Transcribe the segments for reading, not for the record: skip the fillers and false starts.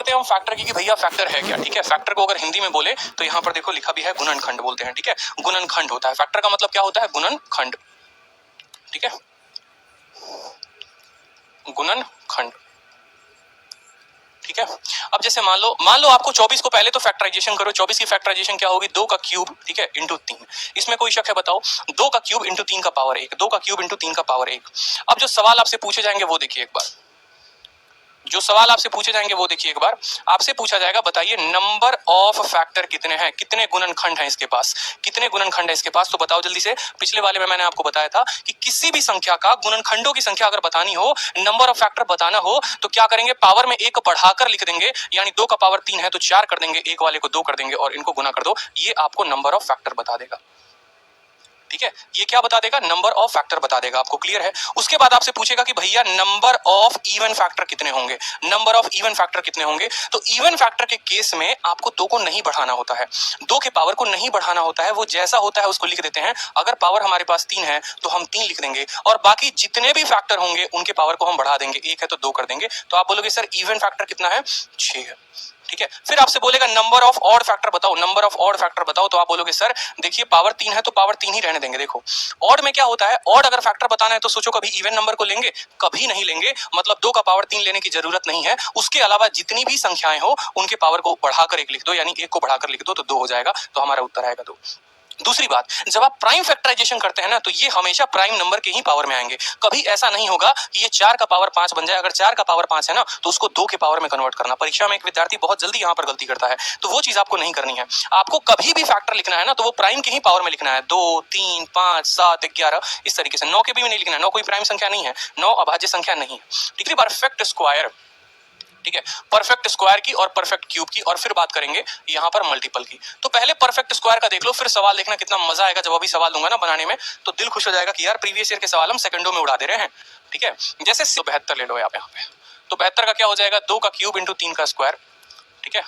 करते हैं हम फैक्टर की कि भैया फैक्टर है क्या। ठीक है, फैक्टर को अगर हिंदी में बोले तो यहाँ पर देखो लिखा भी है गुणनखंड बोलते हैं। ठीक है, गुणनखंड होता है फैक्टर का मतलब क्या होता है, गुणनखंड। ठीक है, गुणनखंड। ठीक है, अब जैसे मान लो आपको 24 को पहले तो फैक्टराइजेशन करो। 24 की फैक्टराइजेशन क्या होगी, 2 का क्यूब, ठीक है, इंटू 3। इसमें कोई शक है बताओ, 2 का क्यूब इंटू 3 का पावर 1, 2 का क्यूब इंटू 3 का पावर 1। अब जो सवाल आपसे पूछे जाएंगे वो देखिए एक बार, जो सवाल आपसे पूछे जाएंगे वो देखिए एक बार, आपसे पूछा जाएगा बताइए नंबर ऑफ फैक्टर कितने हैं, कितने गुणनखंड हैं इसके पास, कितने गुणनखंड है इसके पास। तो बताओ जल्दी से। पिछले वाले में मैंने आपको बताया था कि किसी भी संख्या का गुणनखंडों की संख्या अगर बतानी हो, नंबर ऑफ फैक्टर बताना हो, तो क्या करेंगे, पावर में 1 बढ़ाकर लिख देंगे, यानी 2 का पावर 3 है तो 4 कर देंगे, एक वाले को 2 कर देंगे और इनको गुना कर दो, ये आपको नंबर ऑफ फैक्टर बता देगा। ठीक है, ये क्या बता देगा, नंबर ऑफ फैक्टर बता देगा आपको। क्लियर है। उसके बाद आपसे पूछेगा कि भैया नंबर ऑफ इवन फैक्टर कितने होंगे, नंबर ऑफ इवन फैक्टर कितने होंगे। तो इवन फैक्टर के केस में आपको 2 को नहीं बढ़ाना होता है, 2 के पावर को नहीं बढ़ाना होता है, वो जैसा होता है उसको लिख देते हैं। अगर पावर हमारे पास 3 है तो हम 3 लिख देंगे और बाकी जितने भी फैक्टर होंगे उनके पावर को हम बढ़ा देंगे, 1 है तो 2 कर देंगे। तो आप बोलोगे सर इवन फैक्टर कितना है, 6 है। ठीक है, फिर आपसे बोलेगा नंबर ऑफ ऑड फैक्टर बताओ, नंबर ऑफ ऑड फैक्टर बताओ। तो आप बोलोगे सर देखिए पावर 3 है तो पावर 3 ही रहने देंगे। देखो ऑड में क्या होता है, ऑड अगर फैक्टर बताना है तो सोचो कभी इवन नंबर को लेंगे, कभी नहीं लेंगे, मतलब 2 का पावर 3 लेने की जरूरत नहीं है। उसके अलावा जितनी भी संख्याएं हो उनके पावर को बढ़ाकर 1 लिख दो, यानी 1 को बढ़ाकर लिख दो तो 2 हो जाएगा। तो हमारा उत्तर आएगा 2। दूसरी बात, जब आप प्राइम फैक्टराइजेशन करते हैं ना तो ये हमेशा प्राइम नंबर के ही पावर में आएंगे। कभी ऐसा नहीं होगा कि ये 4 का पावर 5 बन जाए। अगर 4 का पावर 5 है ना तो उसको 2 के पावर में कन्वर्ट करना। परीक्षा में एक विद्यार्थी बहुत जल्दी यहाँ पर गलती करता है, तो वो चीज आपको नहीं करनी है। आपको कभी भी फैक्टर लिखना है ना तो वो प्राइम के ही पावर में लिखना है। 2, 3, 5, 7, 11 इस तरीके से। 9 के भी नहीं लिखना है, 9 कोई प्राइम संख्या नहीं है, 9 अभाज्य संख्या नहीं है। ठीक है, परफेक्ट स्क्वायर। ठीक है, परफेक्ट स्क्वायर की और परफेक्ट क्यूब की, और फिर बात करेंगे यहाँ पर मल्टीपल की। तो पहले परफेक्ट स्क्वायर का देख लो, फिर सवाल देखना कितना मजा आएगा। जब अभी सवाल दूंगा ना बनाने में तो दिल खुश हो जाएगा कि यार प्रीवियस ईयर के सवाल हम सेकंडों में उड़ा दे रहे हैं। ठीक है, जैसे 72 ले लो आप यहाँ पे, तो 72 का क्या हो जाएगा, 2 का क्यूब इंटू 3 का स्क्वायर। ठीक है,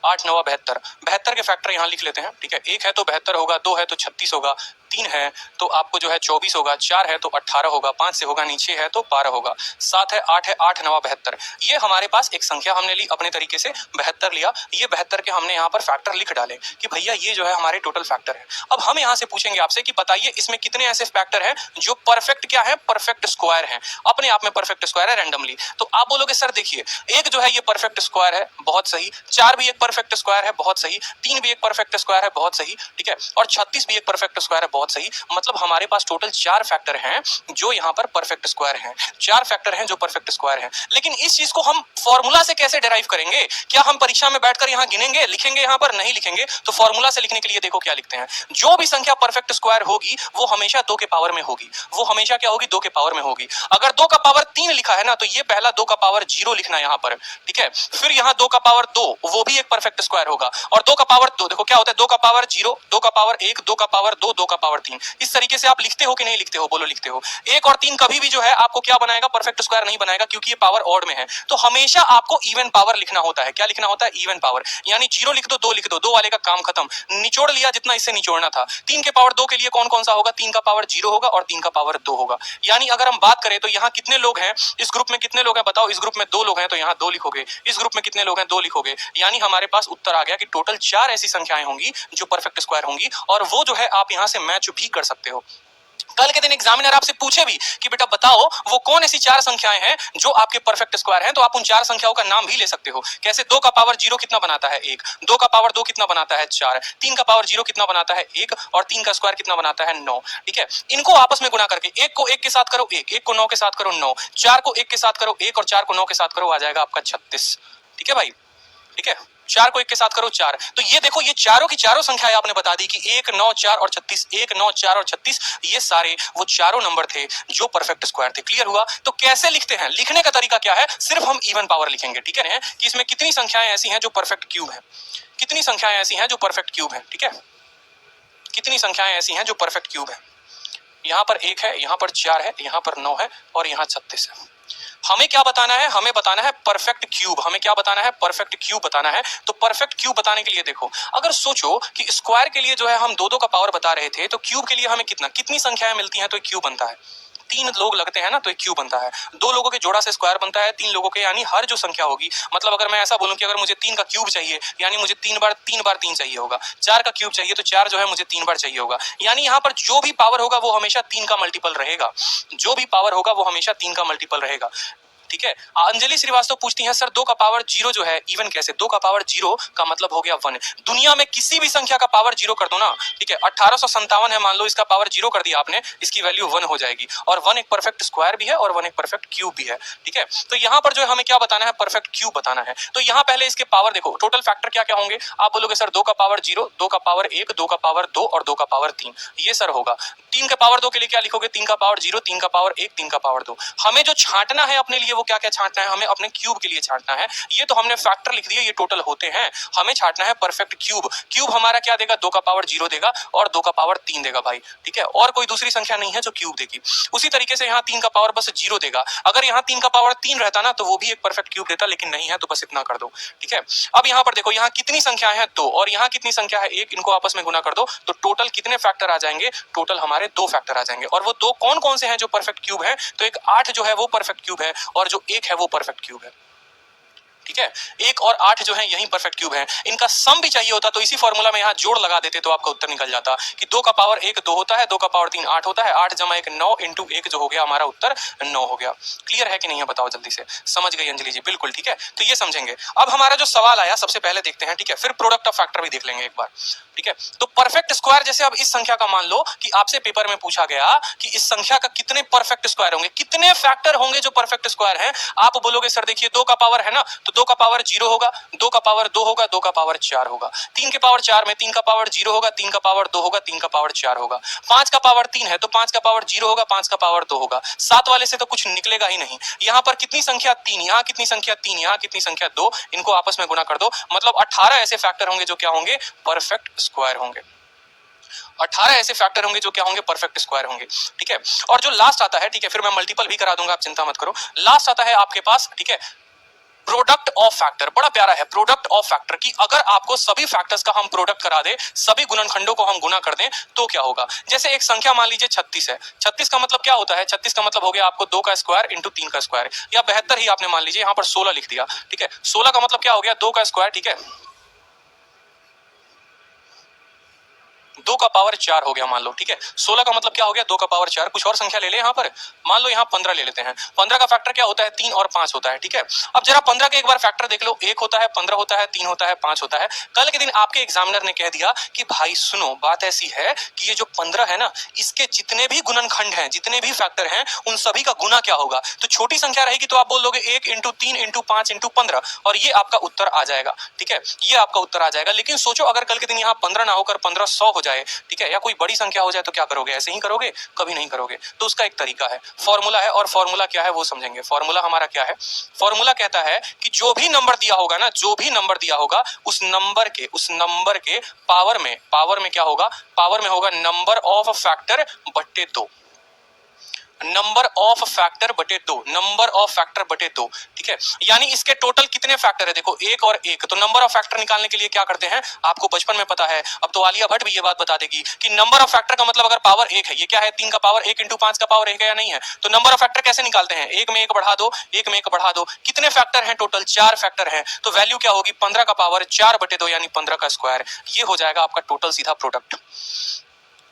8 9 72, 72 के फैक्टर यहाँ लिख लेते हैं। ठीक है, 1 है तो 72 होगा, 2 है तो 36 होगा, 3 है तो आपको जो है 24 होगा, 4 है तो 18 होगा, 5 से होगा नीचे है तो 12 होगा, 7 है 8 है 8 9 72। ये हमारे पास एक संख्या हमने ली अपने तरीके से, 72 लिया। ये 72 के हमने यहाँ पर फैक्टर लिख डाले कि भैया ये जो है हमारे टोटल फैक्टर है। अब हम यहाँ से पूछेंगे आपसे कि बताइए इसमें कितने ऐसे फैक्टर हैं जो परफेक्ट क्या है, परफेक्ट स्क्वायर है, अपने आप में परफेक्ट स्क्वायर है रैंडमली। तो आप बोलोगे सर देखिए, एक जो है ये परफेक्ट स्क्वायर है, बहुत सही, 4 भी एक परफेक्ट स्क्वायर है, बहुत सही, 3 भी एक परफेक्ट स्क्वायर है, बहुत सही, ठीक है, और 36 भी एक परफेक्ट स्क्वायर है, बहुत सही। मतलब हमारे पास टोटल 4 फैक्टर हैं जो यहाँ पर परफेक्ट स्क्वायर हैं, 4 फैक्टर हैं जो परफेक्ट स्क्वायर हैं। लेकिन इस चीज को हम फॉर्मूला से कैसे डिराइव करेंगे? क्या हम परीक्षा में बैठकर यहाँ गिनेंगे, लिखेंगे? यहाँ पर नहीं लिखेंगे। तो फॉर्मूला से लिखने के लिए देखो क्या लिखते हैं, जो भी संख्या परफेक्ट स्क्वायर होगी वो हमेशा 2 के पावर में होगी, वो हमेशा क्या होगी, 2 के पावर में होगी। अगर 2 का पावर 3 लिखा है ना तो ये पहला 2 का पावर 0 लिखना यहाँ पर, ठीक है। फिर यहाँ 2 का पावर 2, वो भी एक परफेक्ट स्क्वायर होगा, और 2 का पावर 2 देखो क्या होता है, 2 का पावर 0, 2 का पावर 1, 2 का पावर 2, 2 का पावर 3। इस तरीके से आप लिखते हो कि नहीं लिखते हो, बोलो लिखते हो। 1 और 3 कभी भी जो है आपको क्या बनाएगा, परफेक्ट स्क्वायर नहीं बनाएगा, क्योंकि ये पावर ऑड में है। तो हमेशा आपको इवन पावर लिखना होता है। क्या लिखना होता है, इवन पावर। यानी 0 लिख दो, 2 लिख दो, 2 वाले का काम खत्म, निचोड़ लिया जितना इससे निचोड़ना था। 3 के पावर 2 के लिए कौन कौन सा होगा, 3 का पावर 0 होगा और 3 का पावर 2 होगा। यानी अगर हम बात करें तो यहाँ कितने लोग हैं, इस ग्रुप में कितने लोग हैं बताओ, इस ग्रुप में 2 लोग हैं तो यहाँ 2 लिखोगे, इस ग्रुप में कितने लोग हैं, 2 लिखोगे। यानी हमारे पास उत्तर आ गया कि टोटल 4 ऐसी संख्याएं होंगी जो परफेक्ट स्क्वायर होंगी, और वो जो है आप यहाँ से मैच भी कर सकते हो। कल के दिन एग्जामिनर आपसे पूछे भी कि बेटा बताओ वो कौन ऐसी 4 संख्याएं हैं जो आपके परफेक्ट स्क्वायर हैं, तो आप उन 4 संख्याओं का नाम भी ले सकते हो। कैसे, 2 का पावर 0 कितना बनाता है, 1, 2 का पावर 2 कितना बनाता है, 4, 3 का पावर 0 कितना बनाता है, 1, और 3 का स्क्वायर कितना बनाता है, 9। ठीक है, इनको आपस में गुणा करके 1 को 1 के साथ करो 1, 1 को 9 के साथ करो 9, 4 को 1 के साथ करो 1 और 4 को 9 के साथ करो, आ जाएगा आपका 36। ठीक है भाई, ठीक है, 4 को 1 के साथ करो 4। तो ये देखो, ये चारों की चारों संख्याएं आपने बता दी कि 1, 9, 4 और 36, 1, 9, 4 और 36, ये सारे वो चारों नंबर थे जो परफेक्ट स्क्वायर थे। क्लियर हुआ? तो कैसे लिखते हैं, लिखने का तरीका क्या है, सिर्फ हम इवन पावर लिखेंगे। ठीक है, कि इसमें कितनी संख्याएं ऐसी हैं जो परफेक्ट क्यूब है, कितनी संख्याएं ऐसी हैं जो परफेक्ट क्यूब है। ठीक है, कितनी संख्याएं ऐसी हैं जो परफेक्ट क्यूब है। यहाँ पर 1 है, यहाँ पर 4 है, यहाँ पर 9 है और यहाँ 36 है। हमें क्या बताना है, हमें बताना है परफेक्ट क्यूब। हमें क्या बताना है, परफेक्ट क्यूब बताना है। तो परफेक्ट क्यूब बताने के लिए देखो, अगर सोचो कि स्क्वायर के लिए जो है हम 2 2 का पावर बता रहे थे, तो क्यूब के लिए हमें कितनी संख्याएं मिलती हैं तो क्यूब बनता है। तीन लोग लगते हैं ना तो एक क्यूब बनता है, दो लोगों के जोड़ा से स्क्वायर बनता है, तीन लोगों के, यानी हर जो संख्या होगी, मतलब अगर मैं ऐसा बोलूं कि अगर मुझे 3 का क्यूब चाहिए यानी मुझे 3 बार 3 चाहिए होगा, 4 का क्यूब चाहिए तो 4 जो है मुझे 3 बार चाहिए होगा, यानी यहाँ पर जो भी पावर होगा वो हमेशा 3 का मल्टीपल रहेगा, जो भी पावर होगा वो हमेशा 3 का मल्टीपल रहेगा। ठीक है। अंजलि श्रीवास्तव पूछती हैं सर 2 का पावर 0 जो है इवन कैसे? 2 का पावर 0 का मतलब हो गया 1। दुनिया में किसी भी संख्या का पावर 0 कर दो ना, ठीक है, 1857 है मान लो, इसका पावर 0 कर दिया आपने, इसकी वैल्यू 1 हो जाएगी, और 1 एक परफेक्ट स्क्वायर भी है और 1 एक परफेक्ट क्यूब भी है। ठीक है, तो यहाँ पर जो हमें क्या बताना है, परफेक्ट क्यूब बताना है। तो यहाँ पहले इसके पावर देखो, टोटल फैक्टर क्या क्या होंगे, आप बोलोगे सर 2 का पावर 0, 2 का पावर 1, 2 का पावर 2 और 2 का पावर 3, ये सर होगा। 3 के पावर 2 के लिए क्या लिखोगे, 3 का पावर 0, 3 का पावर 1, 3 का पावर 2। हमें जो छांटना है अपने लिए वो क्या क्या छांटना है, हमें अपने क्यूब के लिए छांटना है। ये तो हमने फैक्टर लिख दिया, ये टोटल होते हैं, हमें छांटना है परफेक्ट क्यूब। क्यूब हमारा क्या देगा, 2 का पावर 0 देगा और 2 का पावर 3 देगा भाई। ठीक है, और कोई दूसरी संख्या नहीं है जो क्यूब देगी। उसी तरीके से यहाँ 3 का पावर बस 0 देगा, अगर यहाँ 3 का पावर 3 रहता ना तो वो भी एक परफेक्ट क्यूब देता, लेकिन नहीं है तो बस इतना कर दो। ठीक है, अब यहाँ पर देखो, यहाँ कितनी संख्या है 2 और यहाँ कितनी संख्या है 1, इनको आपस में गुना कर दो तो टोटल कितने फैक्टर आ जाएंगे, टोटल हमारे 2 फैक्टर आ जाएंगे। और वो 2 कौन कौन से हैं जो परफेक्ट क्यूब है, तो एक 8 जो है वो परफेक्ट क्यूब है और जो 1 है वो परफेक्ट क्यूब है। ठीक है, 1 और 8 जो है यही परफेक्ट क्यूब है। इनका सम भी चाहिए होता तो इसी फॉर्मूला में यहाँ जोड़ लगा देते तो आपका उत्तर निकल जाता कि 2 का पावर 1 2 होता है, 2 का पावर 3 8 होता है, 8 जमा 1 9 इंटू 1 जो हो गया हमारा उत्तर 9 हो गया। क्लियर है कि नहीं है बताओ जल्दी से? समझ गई अंजलि जी? बिल्कुल ठीक है, तो ये समझेंगे। अब हमारा जो सवाल आया सबसे पहले देखते हैं, ठीक है, फिर प्रोडक्ट ऑफ फैक्टर भी देख लेंगे एक बार। ठीक है, तो परफेक्ट स्क्वायर जैसे अब इस संख्या का मान लो कि आपसे पेपर में पूछा गया कि इस संख्या का कितने परफेक्ट स्क्वायर होंगे, कितने फैक्टर होंगे जो परफेक्ट स्क्वायर हैं। आप बोलोगे सर देखिए 2 का पावर है ना, तो 2 का पावर 0 होगा, 2 का पावर 2 होगा, 2 का पावर 4 होगा, 3 के पावर 4 में 3 का पावर 0 होगा, 3 का पावर 2 होगा, 3 का पावर 4 होगा, 5 का पावर 3 है तो 5 का पावर 0 होगा, 5 का पावर 2 होगा, 7 वाले से तो कुछ निकलेगा ही नहीं। यहाँ पर कितनी संख्या 3, यहाँ कितनी संख्या 3, यहाँ कितनी संख्या 2, इनको आपस में गुना कर दो, मतलब 18 ऐसे फैक्टर होंगे जो क्या होंगे, परफेक्ट स्क्वायर होंगे। 18 ऐसे फैक्टर होंगे जो क्या होंगे, परफेक्ट स्क्वायर होंगे। ठीक है, और जो लास्ट आता है, ठीक है, फिर मैं मल्टीपल भी करा दूंगा, आप चिंता मत करो। लास्ट आता है आपके पास, ठीक है, प्रोडक्ट ऑफ फैक्टर। बड़ा प्यारा है प्रोडक्ट ऑफ फैक्टर की, अगर आपको सभी फैक्टर्स का हम प्रोडक्ट करा दे, सभी गुणनखंडों को हम गुना कर दें तो क्या होगा। जैसे एक संख्या मान लीजिए 36 है, 36 का मतलब क्या होता है, 36 का मतलब हो गया आपको 2 का स्क्वायर इंटू 3 का स्क्वायर, या 72 ही आपने मान लीजिए, यहाँ पर 16 लिख दिया। ठीक है, 16 का मतलब क्या हो गया, 2 का स्क्वायर, ठीक है, 2 का पावर 4 हो गया मान लो। ठीक है, 16 का मतलब क्या हो गया, 2 का पावर 4। कुछ और संख्या ले ले यहाँ पर, मान लो यहाँ 15 ले लेते हैं। 15 का फैक्टर क्या होता है, 3 और 5 होता है। ठीक है, अब जरा 15 के एक बार फैक्टर देख लो, 1 होता है, 15 होता है, 3 होता है, 5 होता है। कल के दिन आपके एग्जामिनर ने कह दिया कि भाई सुनो, बात ऐसी है कि ये जो 15 है ना, इसके जितने भी गुणनखंड हैं, जितने भी फैक्टर हैं, उन सभी का गुना क्या होगा। तो छोटी संख्या रहेगी तो आप बोल दोगे 1 इंटू 3 इंटू 5 इंटू 15, और ये आपका उत्तर आ जाएगा। ठीक है, ये आपका उत्तर आ जाएगा। लेकिन सोचो अगर कल के दिन यहाँ 15 ना होकर 1500 हो जाए, ठीक है, या कोई बड़ी संख्या हो जाए तो क्या करोगे, ऐसे ही करोगे, कभी नहीं करोगे। तो उसका एक तरीका है, फॉर्मूला है, और फॉर्मूला क्या है वो समझेंगे। फॉर्मूला हमारा क्या है, फॉर्मूला कहता है कि जो भी नंबर दिया होगा ना, जो भी नंबर दिया होगा उस नंबर के पावर में क्या होगा, पावर में होगा नंबर ऑफ फैक्टर बटे 2, नंबर ऑफ फैक्टर बटे 2, नंबर ऑफ फैक्टर बटे 2। ठीक है, यानी इसके टोटल कितने फैक्टर है, देखो 1 और 1, तो नंबर ऑफ फैक्टर निकालने के लिए क्या करते हैं, आपको बचपन में पता है, अब तो आलिया भट्ट भी ये बात बता देगी कि नंबर ऑफ फैक्टर का मतलब अगर पावर 1 है, ये क्या है, 3 का पावर 1 इंटू 5 का पावर 1 है या नहीं है, तो नंबर ऑफ फैक्टर कैसे निकालते हैं, 1 में 1 बढ़ा दो, 1 में 1 बढ़ा दो, कितने फैक्टर हैं टोटल, 4 फैक्टर हैं, तो वैल्यू क्या होगी, 15 का पावर 4 बटे 2 यानी 15 का स्क्वायर। ये हो जाएगा आपका टोटल सीधा प्रोडक्ट।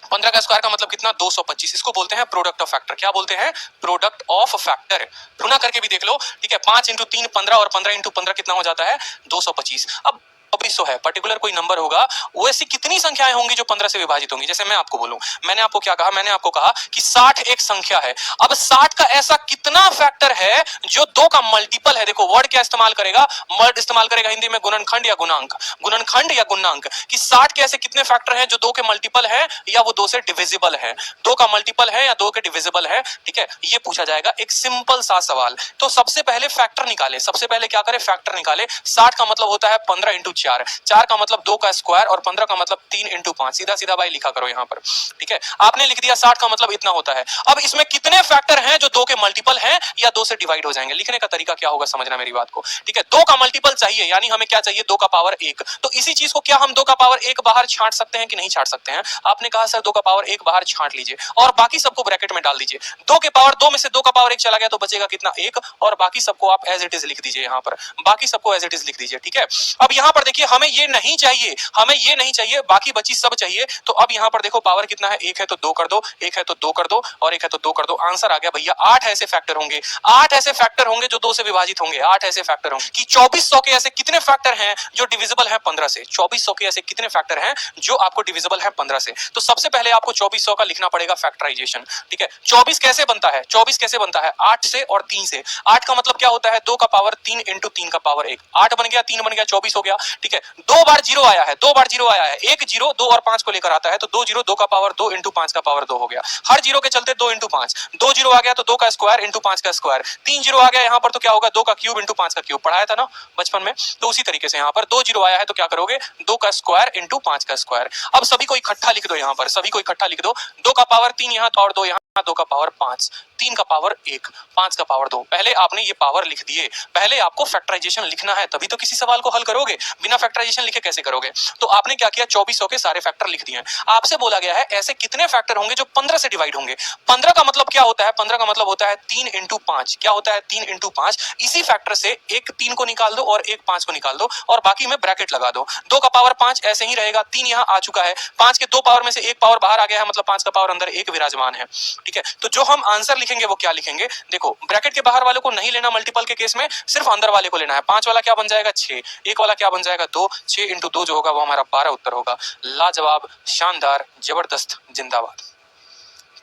15 का स्क्वायर का मतलब कितना, 225। इसको बोलते हैं प्रोडक्ट ऑफ फैक्टर। क्या बोलते हैं, प्रोडक्ट ऑफ फैक्टर। गुना करके भी देख लो, ठीक है, 5 इंटू 3 15 और 15 इंटू 15 कितना हो जाता है, 225। अब 200 है, पर्टिकुलर कोई नंबर होगा, वो ऐसी कितनी संख्याएं होंगी जो 15 से विभाजित होंगी। जैसे मैं आपको बोलूं, मैंने आपको क्या कहा, मैंने आपको कहा कि 60 एक संख्या है। अब 60 का ऐसा कितना फैक्टर है जो 2 का मल्टीपल है। देखो वर्ड क्या इस्तेमाल करेगा, वर्ड इस्तेमाल करेगा हिंदी में गुणनखंड या गुणांक, गुणनखंड या गुणांक, कि 60 के ऐसे कितने फैक्टर हैं जो 2 के मल्टीपल है या वो 2 से डिविजिबल है, 2 का मल्टीपल है या 2 के डिविजिबल है। ठीक है, ये पूछा जाएगा, एक सिंपल सा सवाल। तो सबसे पहले फैक्टर निकाले, सबसे पहले क्या करें, फैक्टर निकाले। 60 का मतलब होता है 15 इंटू 4, 4 का मतलब 2 का स्क्वायर और 15 का मतलब 3 इंटू 5, सीधा सीधा भाई लिखा करो यहाँ पर, ठीक है। आपने लिख दिया 60 का मतलब इतना होता है। अब इसमें कितने फैक्टर हैं जो 2 के मल्टीपल हैं या 2 से डिवाइड हो जाएंगे? लिखने का तरीका क्या होगा समझना मेरी बात को, ठीक है। 2 का मल्टीपल चाहिए, यानी हमें क्या चाहिए? 2 का पावर 1। तो इसी चीज को क्या हम 2 का पावर 1 बाहर छांट सकते हैं कि नहीं छांट सकते हैं? आपने कहा सर 2 का पावर 1 बाहर छांट लीजिए और बाकी सबको ब्रैकेट में डाल दीजिए। 2 के पावर 2 में से 2 का पावर 1 चला गया तो बचेगा कितना? 1, और बाकी सबको आप एज इट इज लिख दीजिए यहाँ पर, बाकी सबको एज इट इज लिख दीजिए, ठीक है। अब यहाँ पर देखिए हमें ये नहीं चाहिए, हमें ये नहीं चाहिए, बाकी बची सब चाहिए। तो अब यहाँ पर देखो पावर कितना है? 1 है तो 2 कर दो, 1 है तो 2 कर दो और 1 है तो 2 कर दो। आंसर आ गया भैया 8 ऐसे फैक्टर होंगे, 8 ऐसे फैक्टर होंगे जो 2 से विभाजित होंगे, 8 ऐसे फैक्टर होंगे। कि 2400 के ऐसे कितने फैक्टर हैं जो डिविजिबल है 15 से? 2400 के ऐसे कितने फैक्टर हैं जो आपको डिविजिबल है 15 से? तो सबसे पहले आपको 2400 का लिखना पड़ेगा फैक्टराइजेशन, ठीक है। 24 कैसे बनता है? 24 कैसे बनता है? 8 से और 3 से। 8 का मतलब क्या होता है? 2 का पावर 3 इंटू 3 का पावर 1, 8 बन गया, 3 बन गया, 24 हो गया, ठीक है। 2 बार 0 आया है, 2 बार 0 आया है, एक 0 2 और 5 को लेकर आता है, तो 2 0 2 का पावर 2 इंटू 5 का पावर 2 हो गया। हर 0 के चलते 2 इंटू 5, 2 0 आ गया तो 2 का स्क्वायर इंटू 5 का स्क्वायर, 3 0 आ गया यहाँ पर तो क्या होगा? 2 का क्यूब इंटू 5 का क्यूब, पढ़ाया था ना बचपन में। तो उसी तरीके से यहाँ पर 2 0 आया है तो क्या करोगे? 2 का स्क्वायर इंटू 5 का स्क्वायर। अब सभी को इकट्ठा लिख दो यहाँ पर, सभी को इकट्ठा लिख दो। 2 का पावर 3 यहाँ और 2 यहाँ, 2 का पावर 5, 3 का पावर 1, 5 का पावर 2। पहले आपने ये पावर लिख दिए, पहले आपको फैक्टराइजेशन लिखना है तभी तो किसी सवाल को हल करोगे, बिना फैक्टराइजेशन लिखे कैसे करोगे? तो आपने क्या किया? 2400 के सारे फैक्टर लिख दिए। आपसे बोला गया है ऐसे कितने फैक्टर होंगे जो 15 से डिवाइड होंगे। 15 का मतलब क्या होता है? 15 का मतलब होता है 3 इंटू 5। क्या होता है? 3 इंटू 5। इसी फैक्टर से एक 3 को निकाल दो और एक 5 को निकाल दो और बाकी में ब्रैकेट लगा दो। 2 का पावर 5 ऐसे ही रहेगा, 3 यहाँ आ चुका है, 5 के 2 पावर में से एक पावर बाहर आ गया है, मतलब 5 का पावर अंदर एक विराजमान है, ठीक है। तो जो हम आंसर लिखेंगे वो क्या लिखेंगे? देखो ब्रैकेट के बाहर वाले को नहीं लेना मल्टीपल के केस में, सिर्फ अंदर वाले को लेना है। 5 वाला क्या बन जाएगा? 6, 1 वाला क्या बन जाएगा? 2, 6 इंटू 2 जो होगा वो हमारा 12 उत्तर होगा। लाजवाब, शानदार, जबरदस्त, जिंदाबाद।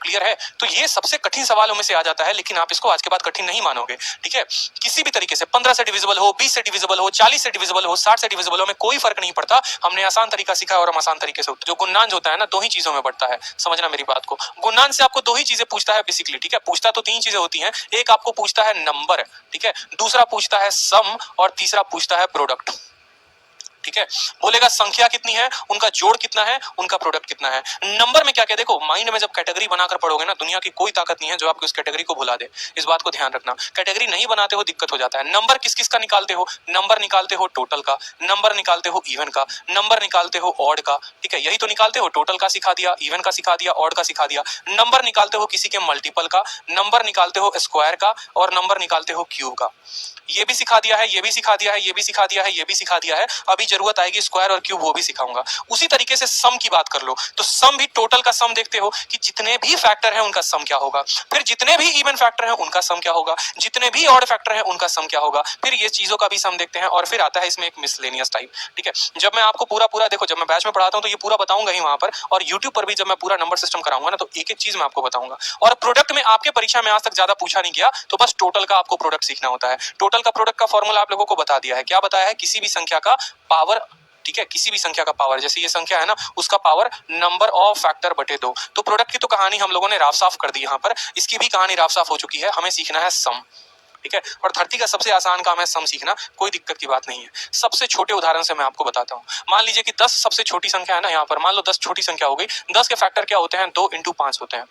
क्लियर है? तो ये सबसे कठिन सवालों में से आ जाता है, लेकिन आप इसको आज के बाद कठिन नहीं मानोगे, ठीक है। किसी भी तरीके से 15 से डिविजिबल हो, 20 से डिविजिबल हो, 40 से डिविजिबल हो, 60 से डिविजिबल हो, में कोई फर्क नहीं पड़ता। हमने आसान तरीका सीखा और हम आसान तरीके से, जो गुणनांश होता है ना, 2 ही चीजों में बढ़ता है, समझना मेरी बात को। गुणनांश से आपको 2 ही चीजें पूछता है बेसिकली, ठीक है। पूछता तो 3 चीजें होती हैं, एक आपको पूछता है नंबर, ठीक है, दूसरा पूछता है सम और तीसरा पूछता है प्रोडक्ट, ठीक है। बोलेगा संख्या कितनी है, उनका जोड़ कितना है, उनका प्रोडक्ट कितना है। नंबर में क्या क्या? देखो माइंड में जब कैटेगरी बनाकर पढ़ोगे ना, दुनिया की कोई ताकत नहीं है जो आपकी उस कैटेगरी को भुला दे, इस बात को ध्यान रखना। कैटेगरी नहीं बनाते हो दिक्कत हो जाता है। नंबर किस किस का निकालते हो? नंबर निकालते हो टोटल का, नंबर निकालते हो इवन का, नंबर निकालते हो ऑड का, ठीक है, यही तो निकालते हो। टोटल का सिखा दिया, इवन का सिखा दिया, ऑड का सिखा दिया। नंबर निकालते हो किसी के मल्टीपल का, नंबर निकालते हो स्क्वायर का और नंबर निकालते हो क्यूब का। ये भी सिखा दिया है, ये भी सिखा दिया है, ये भी सिखा दिया है, ये भी सिखा दिया है। अभी जरूरत आएगी स्क्वायर और क्यूब, वो भी सिखाऊंगा। उसी तरीके से सम की बात कर लो, तो सम भी टोटल का सम देखते हो कि जितने भी फैक्टर हैं उनका सम क्या होगा, फिर जितने भी इवन फैक्टर हैं उनका सम क्या होगा, जितने भी ऑड फैक्टर हैं उनका सम क्या होगा, फिर ये चीजों का भी सम देखते हैं। और फिर आता है इसमें एक मिसलेनियस टाइप, ठीक है। जब मैं आपको पूरा पूरा देखो, जब मैं बैच में पढ़ाता हूँ तो ये पूरा बताऊंगा ही वहां पर, और यूट्यूब पर भी जब मैं पूरा नंबर सिस्टम कराऊंगा ना, तो एक एक चीज मैं आपको बताऊंगा। और प्रोडक्ट में आपके परीक्षा में आज तक ज्यादा पूछा नहीं गया, तो बस टोटल का आपको प्रोडक्ट सीखना होता है। टोटल का प्रोडक्ट का फॉर्मूला आप लोगों को बता दिया है। क्या बताया है? किसी भी संख्या का पावर, ठीक है, किसी भी संख्या का पावर, जैसे ये संख्या है ना, उसका पावर नंबर ऑफ फैक्टर बटे 2। तो प्रोडक्ट की तो कहानी हम लोगों ने राफ साफ कर दी यहाँ पर, इसकी भी कहानी राफ साफ हो चुकी है। हमें सीखना है सम, ठीक है। और धरती का सबसे आसान काम है सम सीखना, कोई दिक्कत की बात नहीं है। सबसे छोटे उदाहरण से मैं आपको बताता हूँ। मान लीजिए कि 10 सबसे छोटी संख्या है ना, यहाँ पर मान लो 10 छोटी संख्या हो गई। 10 के फैक्टर क्या होते हैं? 2 इंटू 5 होते हैं।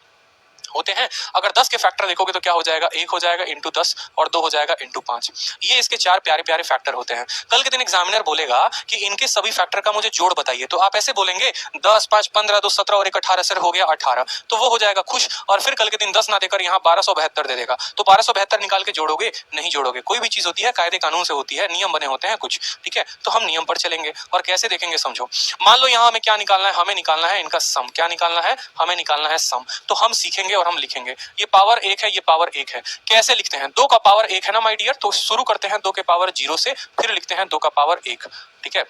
अगर 10 के फैक्टर देखोगे तो क्या हो जाएगा? 1 हो जाएगा इंटू 10 और 2 हो जाएगा इंटू 5। ये इसके 4 प्यारे प्यारे फैक्टर होते हैं। कल के दिन एग्जामिनर बोलेगा कि इनके सभी फैक्टर का मुझे जोड़ बताइए, तो आप ऐसे बोलेंगे 10 5 15 2 17 और 1 18 सर हो गया 18, तो वो हो जाएगा खुश। और फिर कल के दिन 10 ना देकर यहाँ 1272 दे देगा, तो 1272 निकाल के जोड़ोगे? नहीं जोड़ोगे। कोई भी चीज होती है कायदे कानून से होती है, नियम बने होते हैं कुछ, ठीक है। तो हम नियम पर चलेंगे और कैसे देखेंगे समझो। मान लो यहाँ हमें क्या निकालना है? हमें निकालना है इनका सम। क्या निकालना है? हमें निकालना है सम। तो हम सीखेंगे और हम लिखेंगे। ये पावर 1 है, ये पावर 1 है। कैसे लिखते हैं? 2 का पावर 1 है ना माय डियर, तो शुरू करते हैं 2 के पावर 0 से, फिर लिखते हैं 2 का पावर 1, ठीक है।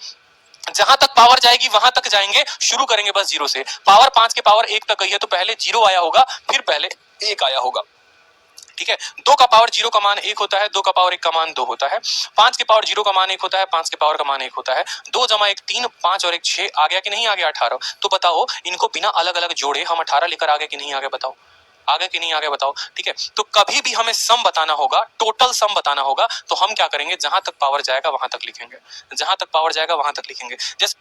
जहां तक पावर जाएगी वहां तक जाएंगे, शुरू करेंगे बस 0 से। पावर 5 के पावर 1 तक गई है तो पहले 0 आया होगा, फिर पहले 1 आया होगा, ठीक है। 2 का पावर 0 का मान 1 होता है, 2 का पावर 1 का मान 2 होता है। 5 के पावर 0 का मान 1 होता है, 5 के पावर का मान 1 होता है। 2 जमा 1 3, 5 और 1 6, आ गया कि नहीं आ गया 18। तो बताओ इनको बिना अलग अलग जोड़े हम 18 लेकर आ गए कि नहीं आ गए? बताओ आगे कि नहीं आगे बताओ, ठीक है। तो कभी भी हमें सम बताना होगा, टोटल सम बताना होगा, तो हम क्या करेंगे, जहां तक पावर जाएगा वहां तक लिखेंगे, जहां तक पावर जाएगा वहां तक लिखेंगे। जैसे